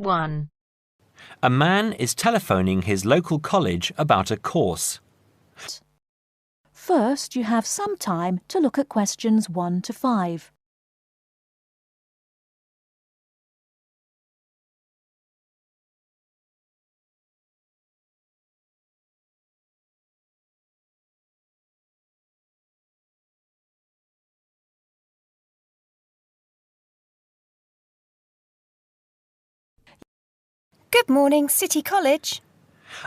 1. A man is telephoning his local college about a course. First, you have some time to look at questions 1 to 5. Good morning, City College.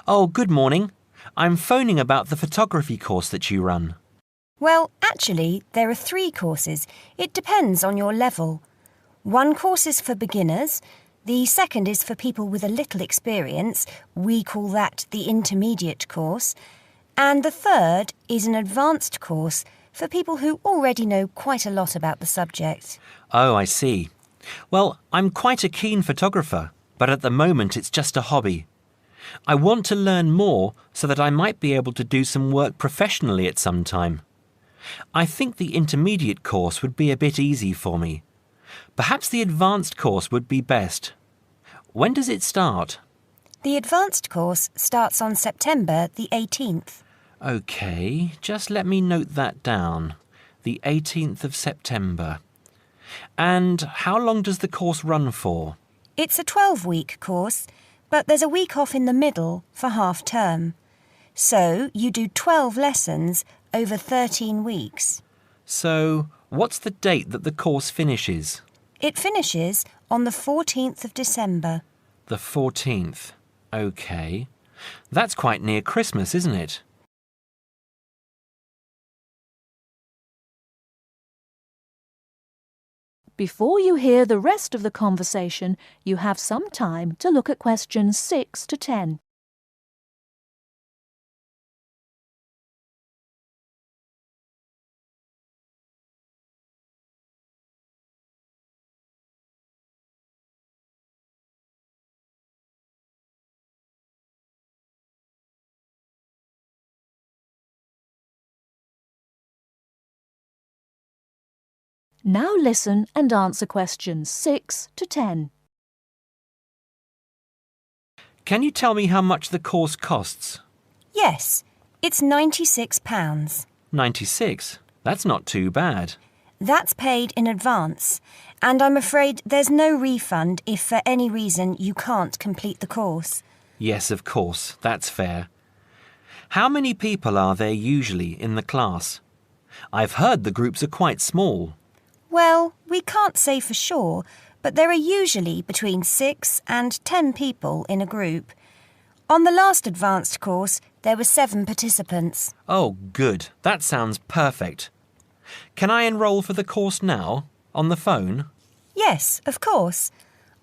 Oh, good morning. I'm phoning about the photography course that you run. Well, actually, there are 3 courses. It depends on your level. One course is for beginners. The second is for people with a little experience. We call that the intermediate course. And the third is an advanced course for people who already know quite a lot about the subject. Oh, I see. Well, I'm quite a keen photographer, but at the moment it's just a hobby. I want to learn more so that I might be able to do some work professionally at some time. I think the intermediate course would be a bit easy for me. Perhaps the advanced course would be best. When does it start? The advanced course starts on September the 18th. OK, just let me note that down. The 18th of September. And how long does the course run for? It's a 12-week course, but there's a week off in the middle for half term. So you do 12 lessons over 13 weeks. So, what's the date that the course finishes? It finishes on the 14th of December. The 14th. OK. That's quite near Christmas, isn't it? Before you hear the rest of the conversation, you have some time to look at questions 6 to 10. Now listen and answer questions 6 to 10. Can you tell me how much the course costs? Yes, it's £96. 96. That's not too bad. That's paid in advance, and I'm afraid there's no refund if for any reason you can't complete the course. Yes, of course. That's fair. How many people are there usually in the class? I've heard the groups are quite small. Well, we can't say for sure, but there are usually between 6 and 10 people in a group. On the last advanced course, there were 7 participants. Oh, good. That sounds perfect. Can I enrol for the course now, on the phone? Yes, of course.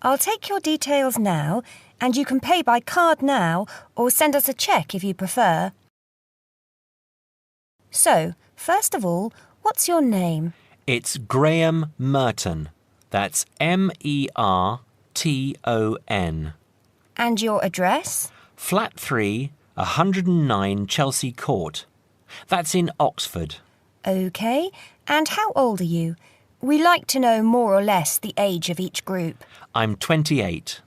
I'll take your details now, and you can pay by card now or send us a cheque if you prefer. So, first of all, what's your name? It's Graham Merton. That's M-E-R-T-O-N. And your address? Flat 3, 109 Chelsea Court. That's in Oxford. OK. And how old are you? We like to know more or less the age of each group. I'm 28.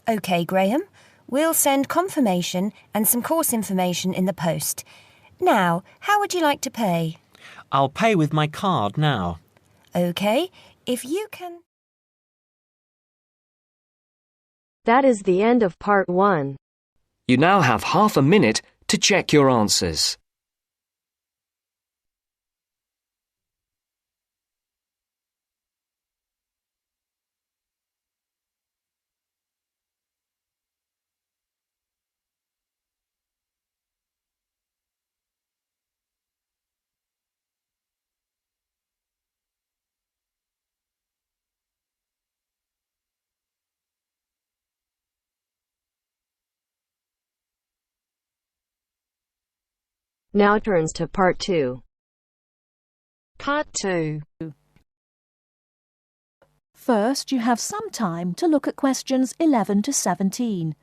OK, Graham. We'll send confirmation and some course information in the post. Now, how would you like to pay? I'll pay with my card now. OK, if you can... That is the end of part 1. You now have half a minute to check your answers. Now turns to part 2. Part 2. First, you have some time to look at questions 11 to 17.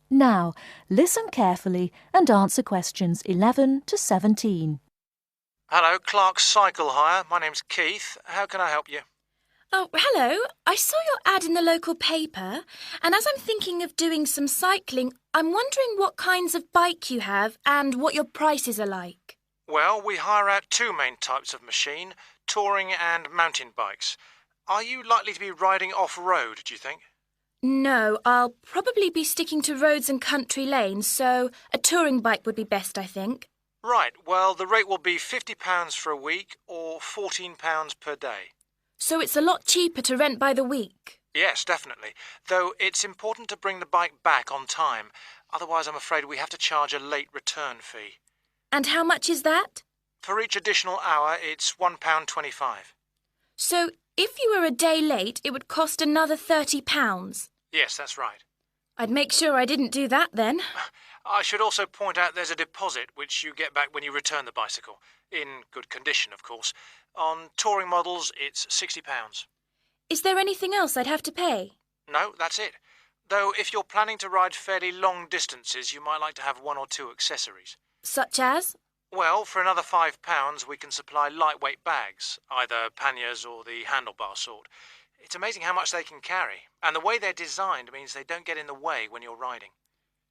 Now, listen carefully and answer questions 11 to 17. Hello, Clark's Cycle Hire. My name's Keith. How can I help you? Oh, hello. I saw your ad in the local paper, and as I'm thinking of doing some cycling, I'm wondering what kinds of bike you have and what your prices are like. Well, we hire out two main types of machine, touring and mountain bikes. Are you likely to be riding off-road, do you think? No, I'll probably be sticking to roads and country lanes, so a touring bike would be best, I think. Right, well, the rate will be £50 for a week or £14 per day. So it's a lot cheaper to rent by the week. Yes, definitely. Though it's important to bring the bike back on time. Otherwise, I'm afraid we have to charge a late return fee. And how much is that? For each additional hour, it's £1.25. So if you were a day late, it would cost another £30. Yes, that's right. I'd make sure I didn't do that then. I should also point out there's a deposit which you get back when you return the bicycle. In good condition, of course. On touring models, it's £60. Is there anything else I'd have to pay? No, that's it. Though if you're planning to ride fairly long distances, you might like to have one or two accessories. Such as? Well, for another £5, we can supply lightweight bags, either panniers or the handlebar sort. It's amazing how much they can carry, and the way they're designed means they don't get in the way when you're riding.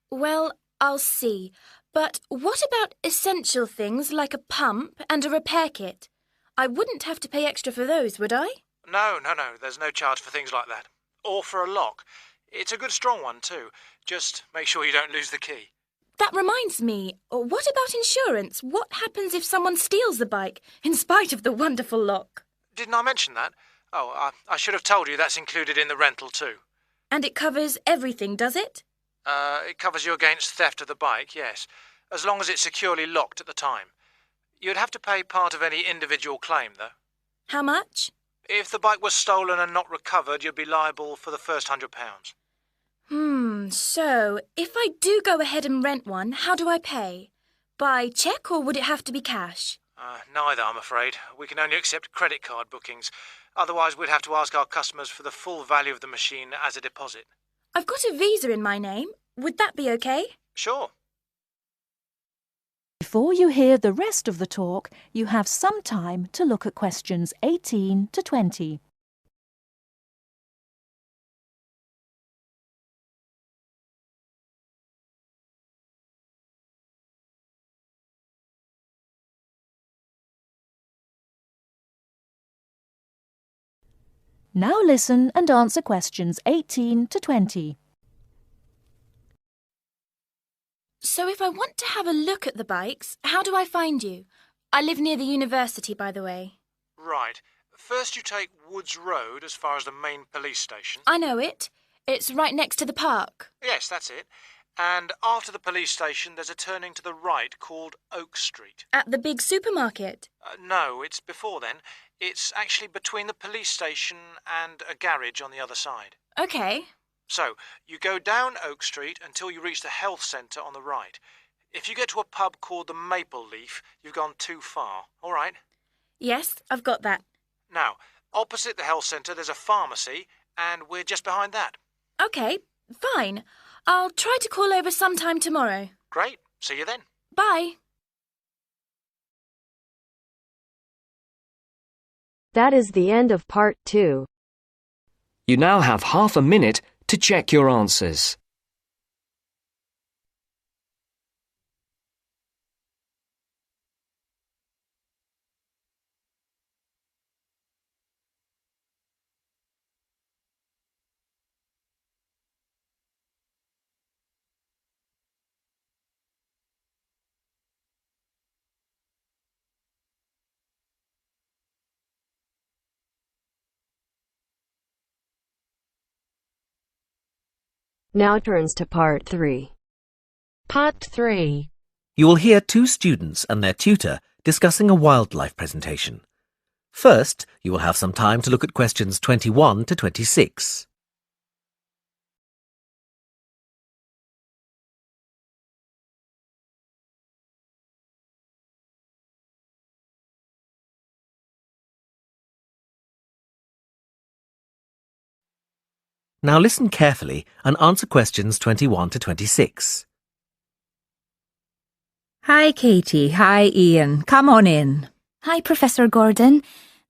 Well, I'll see. But what about essential things like a pump and a repair kit? I wouldn't have to pay extra for those, would I? No, there's no charge for things like that. Or for a lock. It's a good strong one, too. Just make sure you don't lose the key. That reminds me, what about insurance? What happens if someone steals the bike, in spite of the wonderful lock? Didn't I mention that? Oh, I should have told you that's included in the rental, too. And it covers everything, does it? It covers you against theft of the bike, yes, as long as it's securely locked at the time. You'd have to pay part of any individual claim, though. How much? If the bike was stolen and not recovered, you'd be liable for the first £100. So, if I do go ahead and rent one, how do I pay? By cheque or would it have to be cash? Neither, I'm afraid. We can only accept credit card bookings. Otherwise, we'd have to ask our customers for the full value of the machine as a deposit. I've got a Visa in my name. Would that be okay? Sure. Before you hear the rest of the talk, you have some time to look at questions 18 to 20. Now listen and answer questions 18 to 20. So if I want to have a look at the bikes, how do I find you? I live near the university, by the way. Right. First you take Woods Road as far as the main police station. I know it. It's right next to the park. Yes, that's it. And after the police station, there's a turning to the right called Oak Street. At the big supermarket. No, it's before then. It's actually between the police station and a garage on the other side. OK. So, you go down Oak Street until you reach the health centre on the right. If you get to a pub called the Maple Leaf, you've gone too far, all right? Yes, I've got that. Now, opposite the health centre, there's a pharmacy, and we're just behind that. OK, fine. I'll try to call over sometime tomorrow. Great. See you then. Bye. That is the end of part 2. You now have half a minute to check your answers. Now turns to part 3. Part 3. You will hear two students and their tutor discussing a wildlife presentation. First, you will have some time to look at questions 21 to 26. Now listen carefully and answer questions 21 to 26. Hi, Katie. Hi, Ian. Come on in. Hi, Professor Gordon.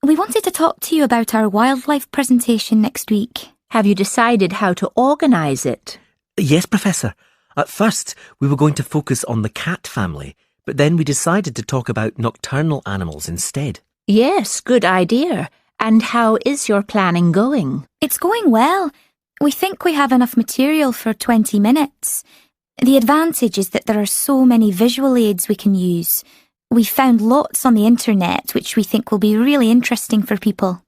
We wanted to talk to you about our wildlife presentation next week. Have you decided how to organise it? Yes, Professor. At first, we were going to focus on the cat family, but then we decided to talk about nocturnal animals instead. Yes, good idea. And how is your planning going? It's going well. We think we have enough material for 20 minutes. The advantage is that there are so many visual aids we can use. We found lots on the internet which we think will be really interesting for people.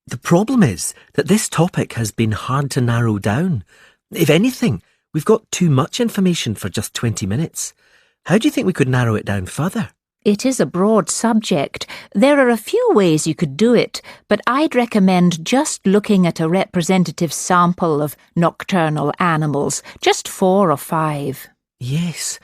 The problem is that this topic has been hard to narrow down. If anything, we've got too much information for just 20 minutes. How do you think we could narrow it down further? It is a broad subject. There are a few ways you could do it, but I'd recommend just looking at a representative sample of nocturnal animals, just 4 or 5. Yes,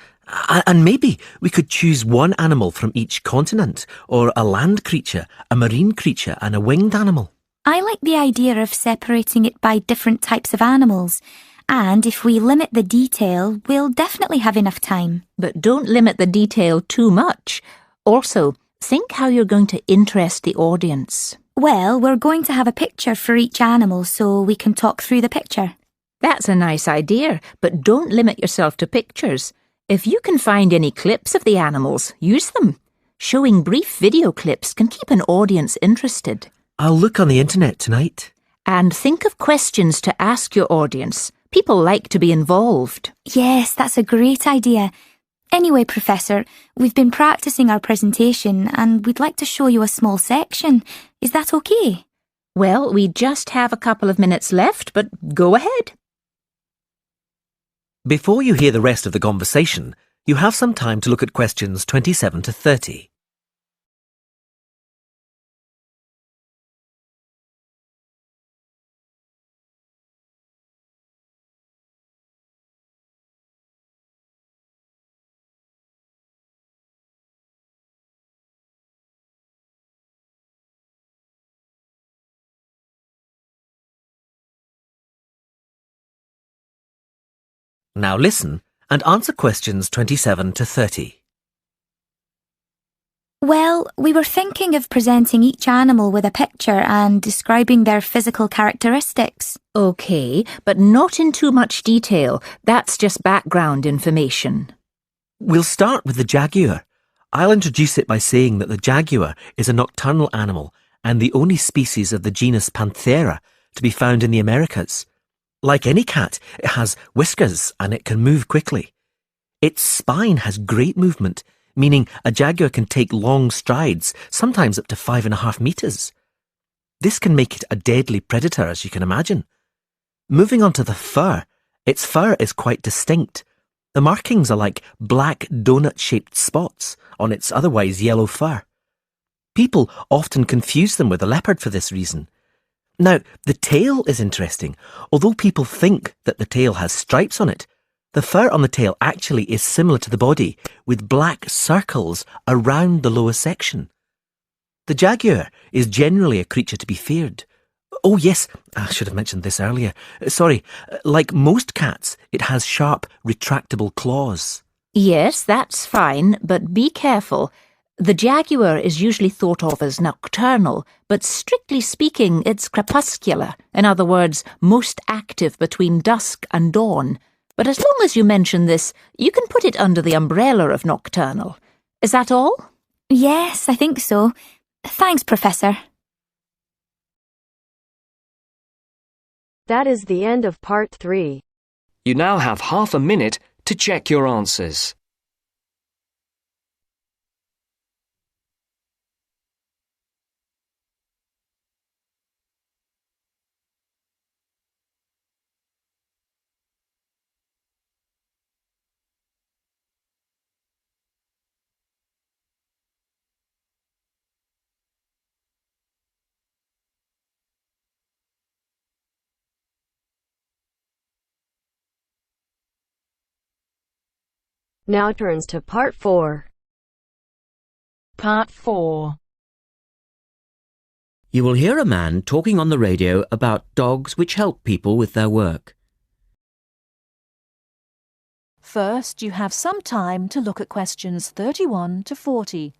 and maybe we could choose one animal from each continent, or a land creature, a marine creature and a winged animal. I like the idea of separating it by different types of animals. And if we limit the detail, we'll definitely have enough time. But don't limit the detail too much. Also, think how you're going to interest the audience. Well, we're going to have a picture for each animal so we can talk through the picture. That's a nice idea, but don't limit yourself to pictures. If you can find any clips of the animals, use them. Showing brief video clips can keep an audience interested. I'll look on the internet tonight. And think of questions to ask your audience. People like to be involved. Yes, that's a great idea. Anyway, Professor, we've been practicing our presentation and we'd like to show you a small section. Is that okay? Well, we just have a couple of minutes left, but go ahead. Before you hear the rest of the conversation, you have some time to look at questions 27 to 30. Now listen and answer questions 27 to 30. Well, we were thinking of presenting each animal with a picture and describing their physical characteristics. OK, but not in too much detail. That's just background information. We'll start with the jaguar. I'll introduce it by saying that the jaguar is a nocturnal animal and the only species of the genus Panthera to be found in the Americas. Like any cat, it has whiskers and it can move quickly. Its spine has great movement, meaning a jaguar can take long strides, sometimes up to 5.5 meters. This can make it a deadly predator, as you can imagine. Moving on to the fur, its fur is quite distinct. The markings are like black donut-shaped spots on its otherwise yellow fur. People often confuse them with a leopard for this reason. Now, the tail is interesting. Although people think that the tail has stripes on it, the fur on the tail actually is similar to the body, with black circles around the lower section. The jaguar is generally a creature to be feared. Oh yes, I should have mentioned this earlier. Sorry, like most cats, it has sharp, retractable claws. Yes, that's fine, but be careful. The jaguar is usually thought of as nocturnal, but strictly speaking, it's crepuscular. In other words, most active between dusk and dawn. But as long as you mention this, you can put it under the umbrella of nocturnal. Is that all? Yes, I think so. Thanks, Professor. That is the end of part 3. You now have half a minute to check your answers. Now turns to part 4. Part 4. You will hear a man talking on the radio about dogs which help people with their work. First, you have some time to look at questions 31 to 40.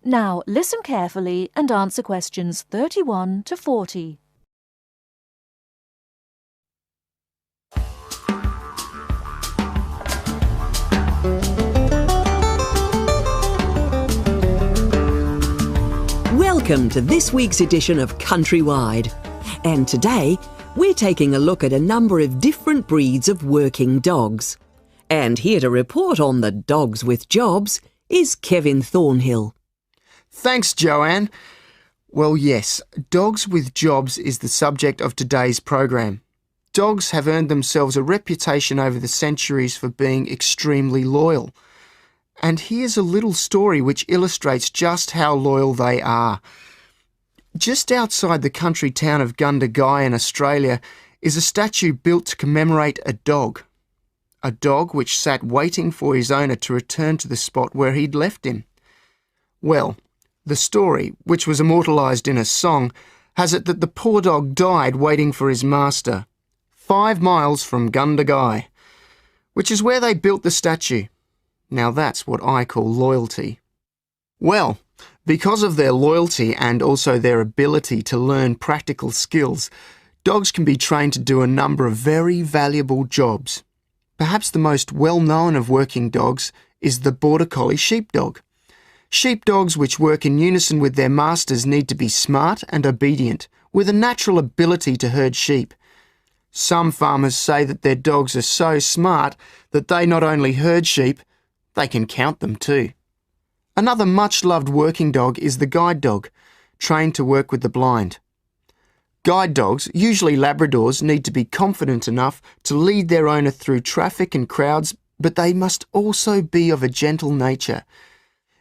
Now, listen carefully and answer questions 31 to 40. Welcome to this week's edition of Countrywide. And today, we're taking a look at a number of different breeds of working dogs. And here to report on the dogs with jobs is Kevin Thornhill. Thanks, Joanne. Well, yes, dogs with jobs is the subject of today's program. Dogs have earned themselves a reputation over the centuries for being extremely loyal. And here's a little story which illustrates just how loyal they are. Just outside the country town of Gundagai in Australia is a statue built to commemorate a dog. A dog which sat waiting for his owner to return to the spot where he'd left him. Well, the story, which was immortalised in a song, has it that the poor dog died waiting for his master, 5 miles from Gundagai, which is where they built the statue. Now that's what I call loyalty. Well, because of their loyalty and also their ability to learn practical skills, dogs can be trained to do a number of very valuable jobs. Perhaps the most well-known of working dogs is the Border Collie sheepdog. Sheepdogs which work in unison with their masters need to be smart and obedient, with a natural ability to herd sheep. Some farmers say that their dogs are so smart that they not only herd sheep, they can count them too. Another much-loved working dog is the guide dog, trained to work with the blind. Guide dogs, usually Labradors, need to be confident enough to lead their owner through traffic and crowds, but they must also be of a gentle nature.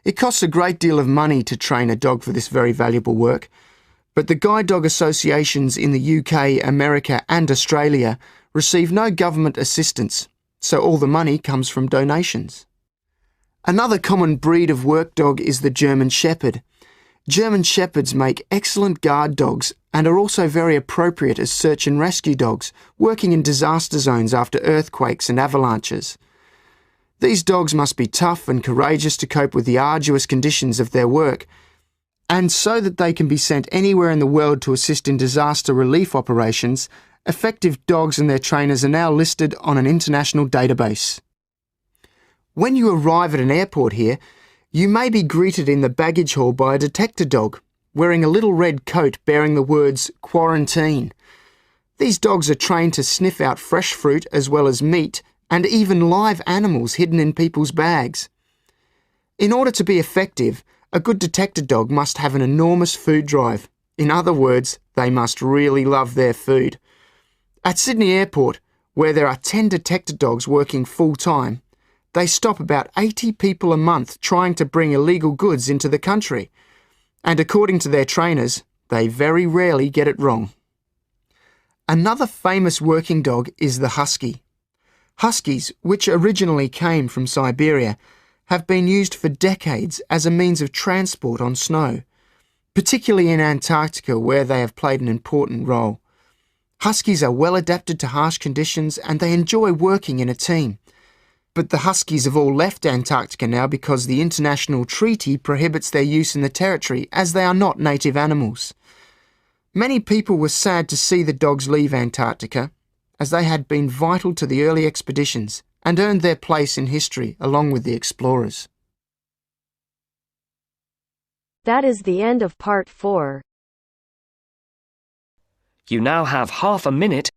It costs a great deal of money to train a dog for this very valuable work, but the guide dog associations in the UK, America and Australia receive no government assistance, so all the money comes from donations. Another common breed of work dog is the German Shepherd. German Shepherds make excellent guard dogs and are also very appropriate as search and rescue dogs, working in disaster zones after earthquakes and avalanches. These dogs must be tough and courageous to cope with the arduous conditions of their work, and so that they can be sent anywhere in the world to assist in disaster relief operations, effective dogs and their trainers are now listed on an international database. When you arrive at an airport here, you may be greeted in the baggage hall by a detector dog, wearing a little red coat bearing the words "Quarantine." These dogs are trained to sniff out fresh fruit as well as meat, and even live animals hidden in people's bags. In order to be effective, a good detector dog must have an enormous food drive. In other words, they must really love their food. At Sydney Airport, where there are 10 detector dogs working full-time, they stop about 80 people a month trying to bring illegal goods into the country. And according to their trainers, they very rarely get it wrong. Another famous working dog is the husky. Huskies, which originally came from Siberia, have been used for decades as a means of transport on snow, particularly in Antarctica where they have played an important role. Huskies are well adapted to harsh conditions and they enjoy working in a team. But the huskies have all left Antarctica now because the international treaty prohibits their use in the territory as they are not native animals. Many people were sad to see the dogs leave Antarctica, as they had been vital to the early expeditions and earned their place in history along with the explorers. That is the end of part 4. You now have half a minute